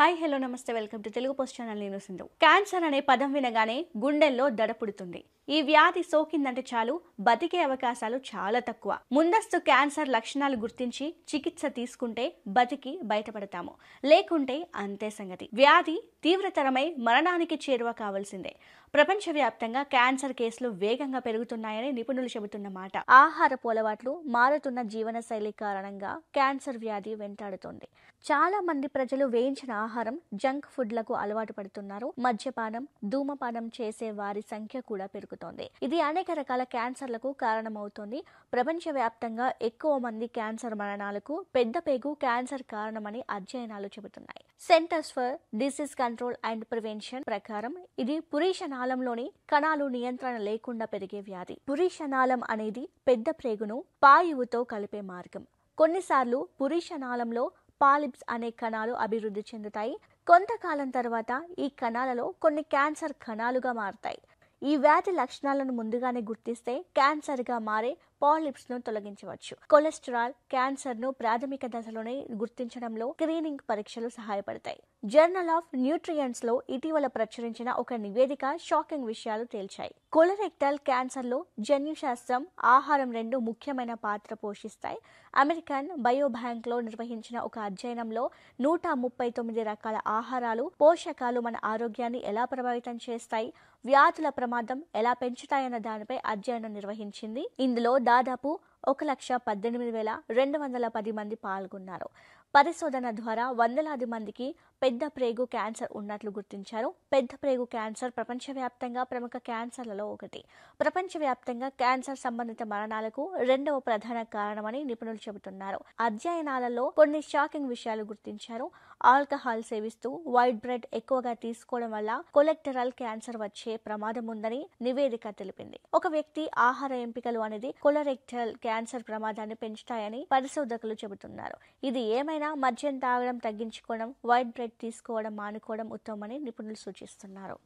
Hi hello నమస్తే welcome to Telugu post channel. నేను Sindhu. Cancer అనే పదం వినగానే గుండెల్లో దడ పుడుతుంది. ఈ వ్యాధి సోకిందంటే చాలు బతికే అవకాశాలు చాలా తక్కువ. ముందస్తు క్యాన్సర్ లక్షణాలు గుర్తించి చికిత్స తీసుకుంటే బతికి బయటపడతాము, లేకుంటే అంతే సంగతి. వ్యాధి తీవ్రతరమై మరణానికి చేరువ కావాల్సిందే. ప్రపంచవ్యాప్తంగా క్యాన్సర్ కేసులు వేగంగా పెరుగుతున్నాయని నిపుణులు చెబుతున్న మాట. ఆహారపు అలవాట్లు, మారుతున్న జీవనశైలి కారణంగా క్యాన్సర్ వ్యాధి వెంటాడుతోంది. చాలా మంది ప్రజలు వేయించిన ఆహారం, జంక్ ఫుడ్లకు అలవాటు పడుతున్నారు. మద్యపానం, ధూమపానం చేసే వారి సంఖ్య కూడా పెరుగుతోంది. ఇది అనేక రకాల క్యాన్సర్లకు కారణమవుతోంది. ప్రపంచవ్యాప్తంగా ఎక్కువ మంది క్యాన్సర్ మరణాలకు పెద్ద పేగు క్యాన్సర్ కారణమని అధ్యయనాలు చెబుతున్నాయి. Centres for disease control and prevention ప్రకారం ఇది పురీషనాళంలోని కణాలు నియంత్రణ లేకుండా పెరిగే వ్యాధి. పురీషనాళం అనేది పెద్ద ప్రేగును పాయువుతో కలిపే మార్గం. కొన్నిసార్లు పురీషనాళంలో పాలిప్స్ అనే కణాలు అభివృద్ధి చెందుతాయి. కొంతకాలం తర్వాత ఈ కణాలలో కొన్ని క్యాన్సర్ కణాలుగా మారతాయి. ఈ వ్యాధి లక్షణాలను ముందుగానే గుర్తిస్తే క్యాన్సర్ గా మారే పాలిప్స్ ను తొలగించవచ్చు. కొలెస్టరాల్ క్యాన్సర్ ను ప్రాథమిక దశలోనే గుర్తించడంలో స్క్రీనింగ్ పరీక్షలు సహాయపడతాయి. జర్నల్ ఆఫ్ న్యూట్రియంట్స్ లో ఇటీవల ప్రచురించిన ఒక నివేదిక షాకింగ్ విషయాలు తేల్చాయి. కొలరెక్టల్ క్యాన్సర్ లో జన్యుశాస్త్రం, ఆహారం రెండు ముఖ్యమైన పాత్ర పోషిస్తాయి. అమెరికన్ బయోబ్యాంక్ లో నిర్వహించిన ఒక అధ్యయనంలో 139 రకాల ఆహారాలు, పోషకాలు మన ఆరోగ్యాన్ని ఎలా ప్రభావితం చేస్తాయి, వ్యాధుల ప్రమాదం ఎలా పెంచుతాయన్న దానిపై అధ్యయనం నిర్వహించింది. ఇందులో దాదాపు 1,18,210 మంది పాల్గొన్నారు. పరిశోధన ద్వారా వందలాది మందికి పెద్ద ప్రేగు క్యాన్సర్ ఉన్నట్లు గుర్తించారు. పెద్ద ప్రేగు క్యాన్సర్ ప్రపంచవ్యాప్తంగా ప్రముఖ క్యాన్సర్లలో ఒకటి. ప్రపంచవ్యాప్తంగా క్యాన్సర్ సంబంధిత మరణాలకు రెండవ ప్రధాన కారణమని నిపుణులు చెబుతున్నారు. అధ్యయనాలలో కొన్ని షాకింగ్ విషయాలు గుర్తించారు. ఆల్కహాల్ సేవిస్తూ వైట్ బ్రెడ్ ఎక్కువగా తీసుకోవడం వల్ల కొలెక్టరల్ క్యాన్సర్ వచ్చే ప్రమాదం ఉందని నివేదిక తెలిపింది. ఒక వ్యక్తి ఆహార ఎంపికలు అనేది కొలరెక్టల్ క్యాన్సర్ ప్రమాదాన్ని పెంచుతాయని పరిశోధకులు చెబుతున్నారు. ఇది ఏమైనా మద్యం తాగడం తగ్గించుకోవడం, వైట్ బ్రెడ్ తీసుకోవడం మానుకోవడం ఉత్తమమని నిపుణులు సూచిస్తున్నారు.